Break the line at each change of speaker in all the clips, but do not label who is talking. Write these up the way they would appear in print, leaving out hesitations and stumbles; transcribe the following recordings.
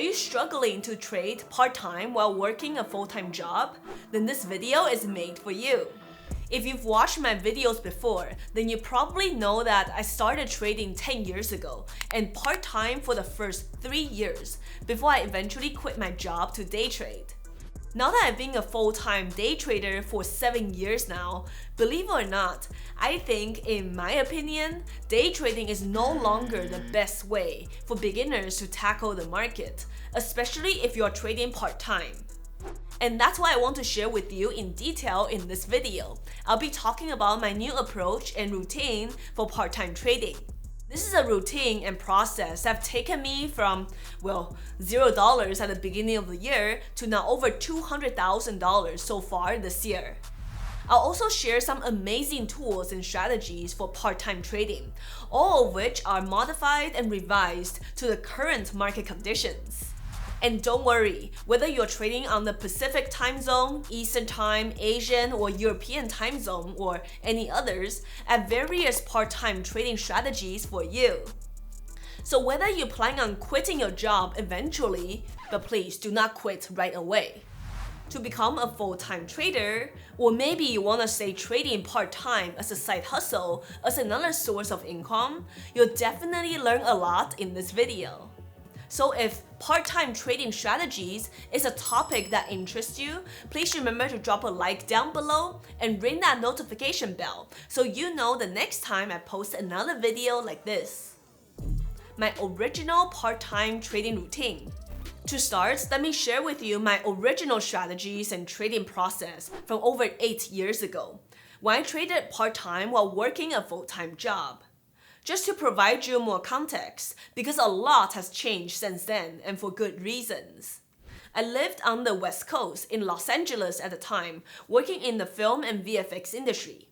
you struggling to trade part-time while working a full-time job? Then this video is made for you. If you've watched my videos before, then you probably know that I started trading 10 years ago and part-time for the first 3 years before I eventually quit my job to day trade. Now that I've been a full-time day trader for 7 years now, believe it or not, I think, in my opinion, day trading is no longer the best way for beginners to tackle the market, especially if you're trading part-time. And that's why I want to share with you in detail in this video. I'll be talking about my new approach and routine for part-time trading. This is a routine and process that have taken me from, well, $0 at the beginning of the year to now over $200,000 so far this year. I'll also share some amazing tools and strategies for part-time trading, all of which are modified and revised to the current market conditions. And don't worry, whether you're trading on the Pacific time zone, Eastern time, Asian or European time zone, or any others, I have various part-time trading strategies for you. So whether you plan on quitting your job eventually, but please do not quit right away, to become a full-time trader, or maybe you want to stay trading part-time as a side hustle, as another source of income, you'll definitely learn a lot in this video. So if part-time trading strategies is a topic that interests you, please remember to drop a like down below and ring that notification bell so you know the next time I post another video like this. My original part-time trading routine. To start, let me share with you my original strategies and trading process from over 8 years ago, when I traded part-time while working a full-time job. Just to provide you more context, because a lot has changed since then and for good reasons. I lived on the West Coast in Los Angeles at the time, working in the film and VFX industry.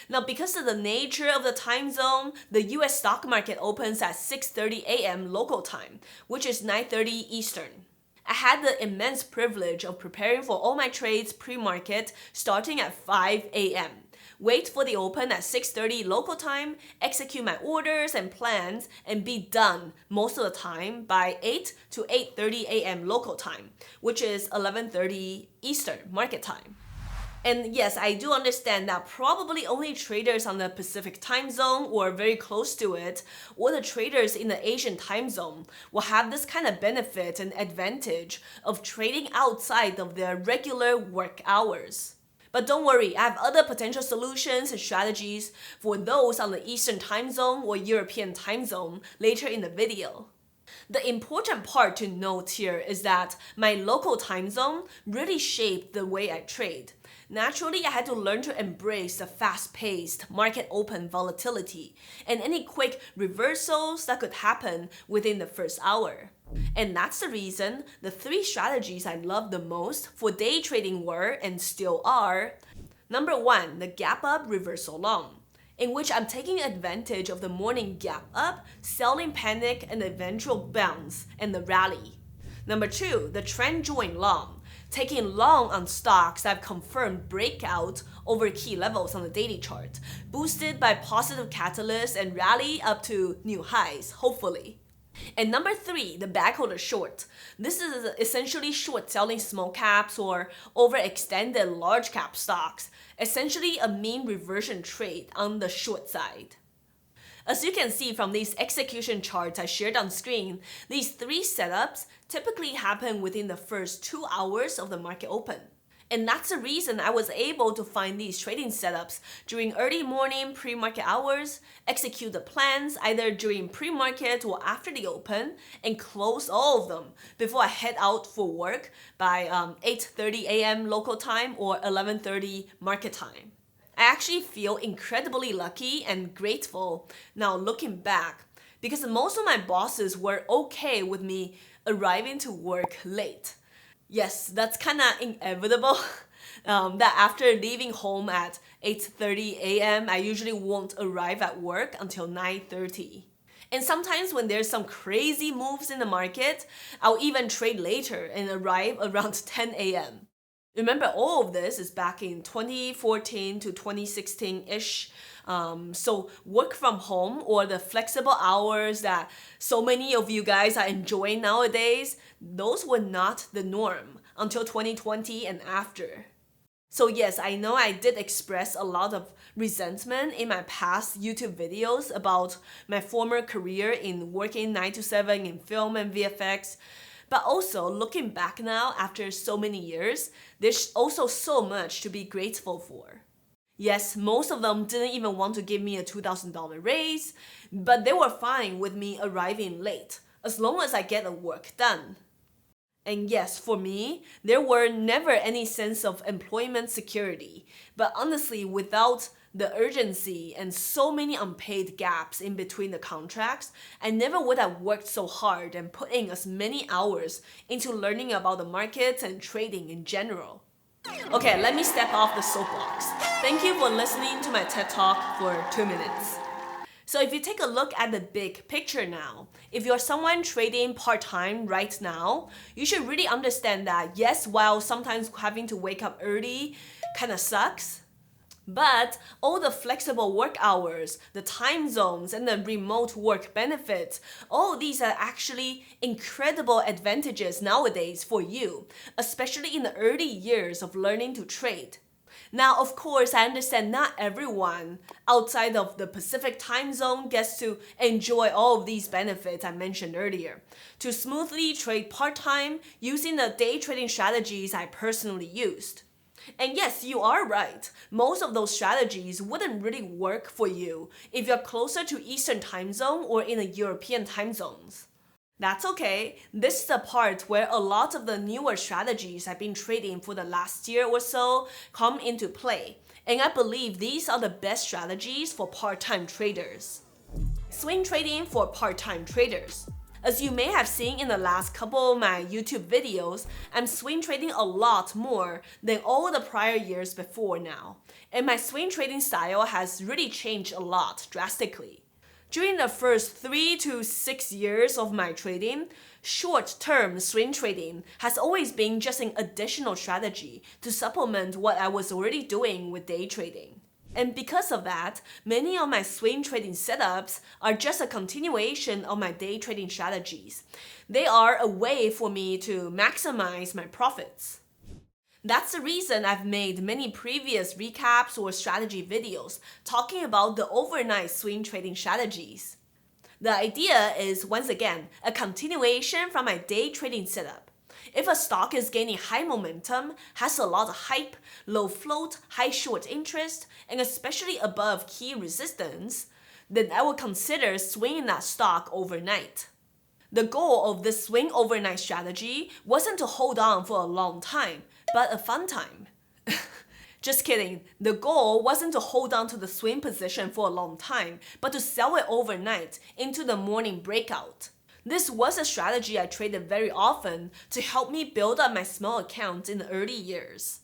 Now, because of the nature of the time zone, the US stock market opens at 6:30 a.m. local time, which is 9:30 Eastern. I had the immense privilege of preparing for all my trades pre-market starting at 5 a.m. Wait for the open at 6:30 local time, execute my orders and plans, and be done most of the time by 8 to 8:30 a.m. local time, which is 11:30 Eastern market time. And yes, I do understand that probably only traders on the Pacific time zone or very close to it, or the traders in the Asian time zone will have this kind of benefit and advantage of trading outside of their regular work hours. But don't worry, I have other potential solutions and strategies for those on the Eastern time zone or European time zone later in the video. The important part to note here is that my local time zone really shaped the way I trade. Naturally, I had to learn to embrace the fast-paced market open volatility and any quick reversals that could happen within the first hour. And that's the reason the 3 strategies I love the most for day trading were and still are: Number 1, the gap up reversal long, in which I'm taking advantage of the morning gap up, selling panic and the eventual bounce and the rally. Number 2, the trend join long, taking long on stocks that have confirmed breakout over key levels on the daily chart, boosted by positive catalysts and rally up to new highs, hopefully. And number 3, the backholder short. This is essentially short selling small caps or overextended large cap stocks, essentially a mean reversion trade on the short side. As you can see from these execution charts I shared on screen, these 3 setups typically happen within the first 2 hours of the market open. And that's the reason I was able to find these trading setups during early morning pre-market hours, execute the plans either during pre-market or after the open, and close all of them before I head out for work by 8:30 a.m. local time or 11:30 market time. I actually feel incredibly lucky and grateful now looking back, because most of my bosses were okay with me arriving to work late. Yes, that's kind of inevitable, that after leaving home at 8:30 a.m., I usually won't arrive at work until 9:30. And sometimes when there's some crazy moves in the market, I'll even trade later and arrive around 10 a.m. Remember, all of this is back in 2014 to 2016-ish. So work from home or the flexible hours that so many of you guys are enjoying nowadays, those were not the norm until 2020 and after. So yes, I know I did express a lot of resentment in my past YouTube videos about my former career in working 9 to 7 in film and VFX. But also, looking back now after so many years, there's also so much to be grateful for. Yes, most of them didn't even want to give me a $2,000 raise, but they were fine with me arriving late, as long as I get the work done. And yes, for me, there were never any sense of employment security, but honestly, without the urgency and so many unpaid gaps in between the contracts, I never would have worked so hard and put in as many hours into learning about the markets and trading in general. Okay, let me step off the soapbox. Thank you for listening to my TED Talk for 2 minutes. So if you take a look at the big picture now, if you're someone trading part-time right now, you should really understand that yes, while sometimes having to wake up early kind of sucks, but all the flexible work hours, the time zones, and the remote work benefits, all these are actually incredible advantages nowadays for you, especially in the early years of learning to trade. Now, of course, I understand not everyone outside of the Pacific time zone gets to enjoy all of these benefits I mentioned earlier. To smoothly trade part-time using the day trading strategies I personally used. And yes, you are right. Most of those strategies wouldn't really work for you if you're closer to Eastern time zone or in the European time zones. That's okay. This is the part where a lot of the newer strategies I've been trading for the last year or so come into play. And I believe these are the best strategies for part-time traders. Swing trading for part-time traders. As you may have seen in the last couple of my YouTube videos, I'm swing trading a lot more than all the prior years before now. And my swing trading style has really changed a lot drastically. During the first 3 to 6 years of my trading, short-term swing trading has always been just an additional strategy to supplement what I was already doing with day trading. And because of that, many of my swing trading setups are just a continuation of my day trading strategies. They are a way for me to maximize my profits. That's the reason I've made many previous recaps or strategy videos talking about the overnight swing trading strategies. The idea is, once again, a continuation from my day trading setup. If a stock is gaining high momentum, has a lot of hype, low float, high short interest, and especially above key resistance, then I would consider swinging that stock overnight. The goal of this swing overnight strategy wasn't to hold on for a long time, but a fun time. Just kidding, the goal wasn't to hold on to the swing position for a long time, but to sell it overnight into the morning breakout. This was a strategy I traded very often to help me build up my small accounts in the early years.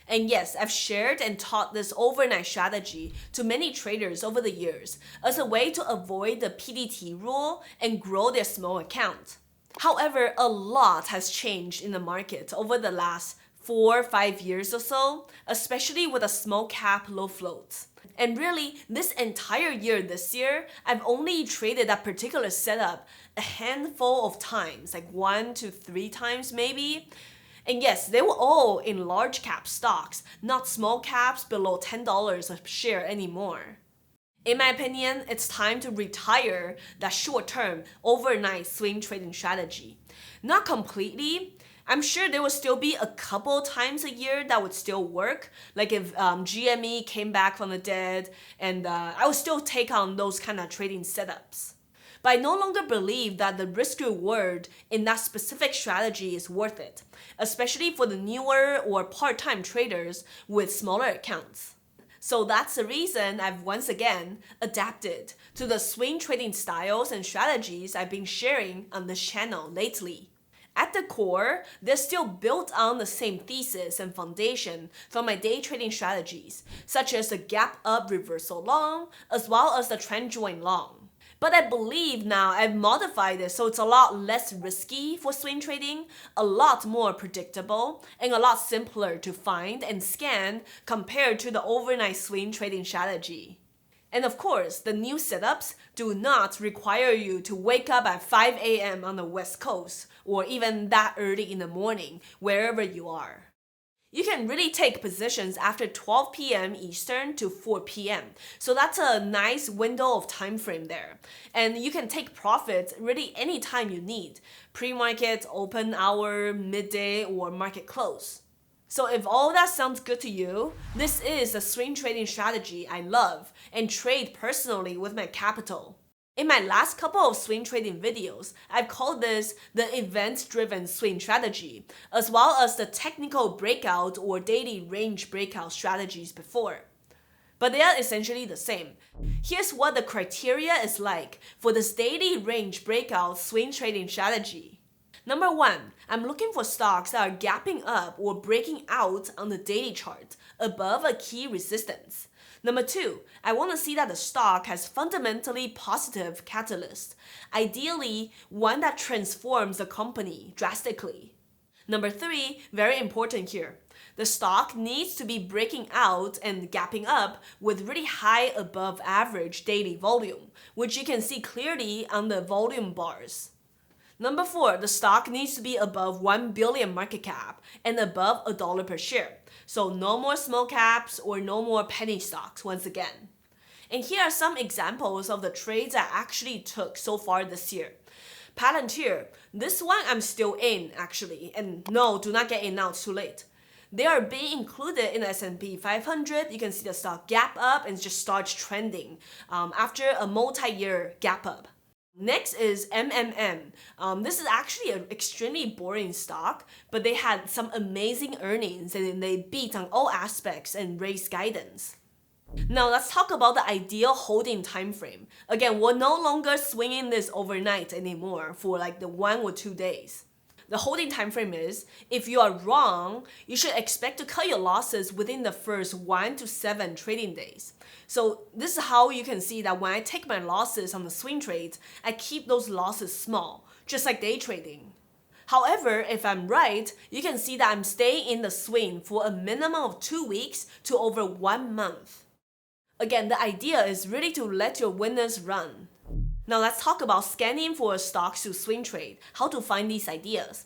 And yes, I've shared and taught this overnight strategy to many traders over the years as a way to avoid the PDT rule and grow their small account. However, a lot has changed in the market over the last 4 or 5 years or so, especially with a small cap low float. And really, this entire year this year, I've only traded that particular setup a handful of times, like 1 to 3 times maybe. And yes, they were all in large cap stocks, not small caps below $10 a share anymore. In my opinion, it's time to retire that short-term, overnight swing trading strategy. Not completely. I'm sure there will still be a couple times a year that would still work, like if GME came back from the dead, and I would still take on those kind of trading setups. But I no longer believe that the risk-reward in that specific strategy is worth it, especially for the newer or part-time traders with smaller accounts. So that's the reason I've once again adapted to the swing trading styles and strategies I've been sharing on this channel lately. At the core, they're still built on the same thesis and foundation from my day trading strategies, such as the gap up reversal long, as well as the trend join long. But I believe now I've modified it so it's a lot less risky for swing trading, a lot more predictable, and a lot simpler to find and scan compared to the overnight swing trading strategy. And of course, the new setups do not require you to wake up at 5 a.m. on the West Coast or even that early in the morning, wherever you are. You can really take positions after 12 p.m. Eastern to 4 p.m. So that's a nice window of time frame there. And you can take profits really anytime you need. Pre-market, open hour, midday, or market close. So if all that sounds good to you, this is a swing trading strategy I love and trade personally with my capital. In my last couple of swing trading videos, I've called this the event-driven swing strategy, as well as the technical breakout or daily range breakout strategies before. But they are essentially the same. Here's what the criteria is like for this daily range breakout swing trading strategy. Number 1, I'm looking for stocks that are gapping up or breaking out on the daily chart above a key resistance. Number 2, I want to see that the stock has fundamentally positive catalyst, ideally one that transforms the company drastically. Number 3, very important here, the stock needs to be breaking out and gapping up with really high above average daily volume, which you can see clearly on the volume bars. Number 4, the stock needs to be above 1 billion market cap and above $1 per share. So no more small caps or no more penny stocks once again. And here are some examples of the trades I actually took so far this year. Palantir, this one I'm still in actually, and no, do not get in now, it's too late. They are being included in the S&P 500. You can see the stock gap up and just starts trending after a multi-year gap up. Next is MMM. This is actually an extremely boring stock, but they had some amazing earnings and they beat on all aspects and raised guidance. Now let's talk about the ideal holding time frame. Again, we're no longer swinging this overnight anymore for like the 1 or 2 days. The holding time frame is, if you are wrong, you should expect to cut your losses within the first 1 to 7 trading days. So this is how you can see that when I take my losses on the swing trades, I keep those losses small, just like day trading. However, if I'm right, you can see that I'm staying in the swing for a minimum of 2 weeks to over 1 month. Again, the idea is really to let your winners run. Now let's talk about scanning for stocks to swing trade, how to find these ideas.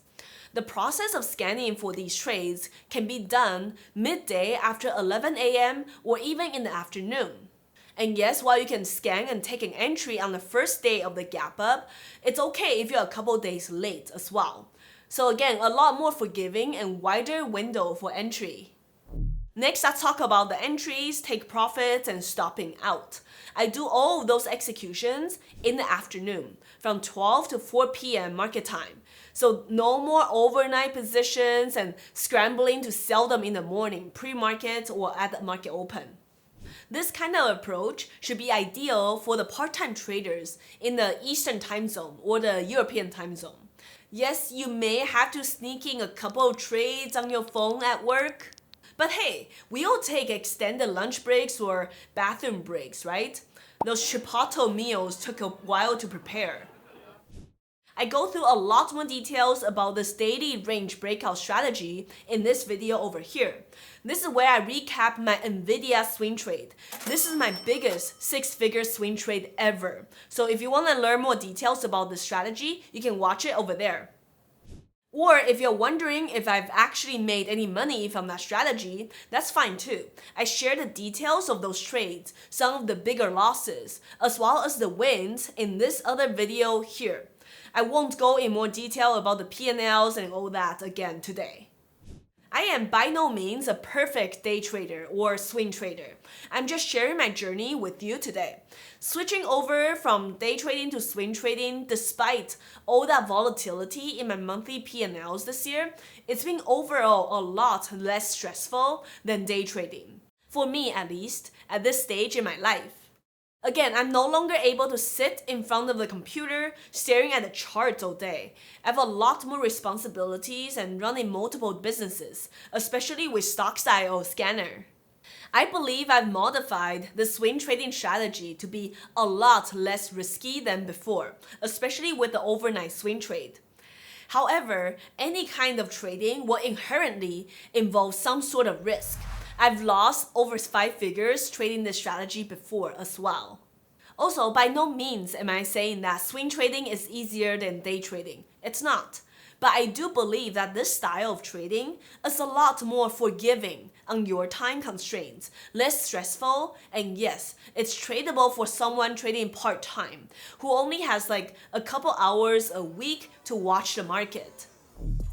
The process of scanning for these trades can be done midday after 11 a.m. or even in the afternoon. And yes, while you can scan and take an entry on the first day of the gap up, it's okay if you're a couple days late as well. So again, a lot more forgiving and wider window for entry. Next, let's talk about the entries, take profits, and stopping out. I do all of those executions in the afternoon, from 12 to 4 p.m. market time. So no more overnight positions and scrambling to sell them in the morning, pre-market or at the market open. This kind of approach should be ideal for the part-time traders in the Eastern time zone or the European time zone. Yes, you may have to sneak in a couple of trades on your phone at work. But hey, we all take extended lunch breaks or bathroom breaks, right? Those Chipotle meals took a while to prepare. I go through a lot more details about this daily range breakout strategy in this video over here. This is where I recap my Nvidia swing trade. This is my biggest 6-figure swing trade ever. So if you want to learn more details about this strategy, you can watch it over there. Or if you're wondering if I've actually made any money from that strategy, that's fine too. I share the details of those trades, some of the bigger losses, as well as the wins in this other video here. I won't go in more detail about the P&Ls and all that again today. I am by no means a perfect day trader or swing trader. I'm just sharing my journey with you today. Switching over from day trading to swing trading, despite all that volatility in my monthly P&Ls this year, it's been overall a lot less stressful than day trading. For me at least, at this stage in my life. Again, I'm no longer able to sit in front of the computer staring at the charts all day. I have a lot more responsibilities and running multiple businesses, especially with StockStyle Scanner. I believe I've modified the swing trading strategy to be a lot less risky than before, especially with the overnight swing trade. However, any kind of trading will inherently involve some sort of risk. I've lost over 5 figures trading this strategy before as well. Also, by no means am I saying that swing trading is easier than day trading. It's not. But I do believe that this style of trading is a lot more forgiving on your time constraints, less stressful, and yes, it's tradable for someone trading part-time who only has like a couple hours a week to watch the market.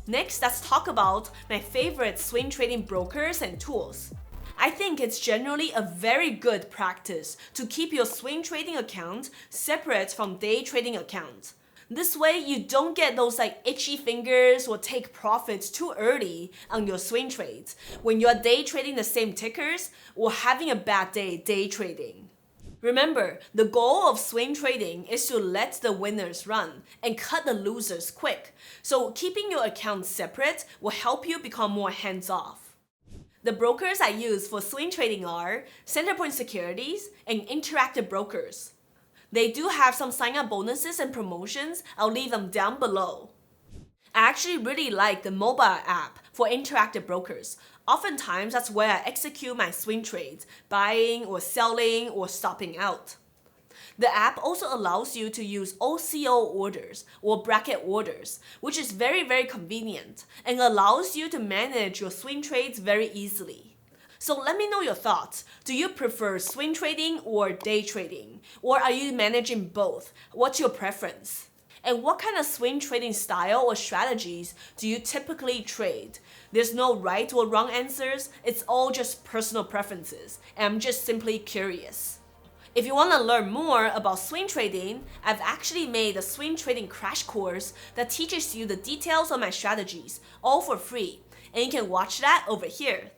Next, let's talk about my favorite swing trading brokers and tools. I think it's generally a very good practice to keep your swing trading account separate from day trading account. This way, you don't get those like itchy fingers or take profits too early on your swing trades when you're day trading the same tickers or having a bad day trading. Remember, the goal of swing trading is to let the winners run and cut the losers quick. So keeping your account separate will help you become more hands-off. The brokers I use for swing trading are Centerpoint Securities and Interactive Brokers. They do have some sign-up bonuses and promotions. I'll leave them down below. I actually really like the mobile app for Interactive Brokers. Oftentimes, that's where I execute my swing trades, buying or selling or stopping out. The app also allows you to use OCO orders or bracket orders, which is very convenient and allows you to manage your swing trades very easily. So let me know your thoughts. Do you prefer swing trading or day trading? Or are you managing both? What's your preference? And what kind of swing trading style or strategies do you typically trade? There's no right or wrong answers. It's all just personal preferences. And I'm just simply curious. If you want to learn more about swing trading, I've actually made a swing trading crash course that teaches you the details of my strategies, all for free. And you can watch that over here.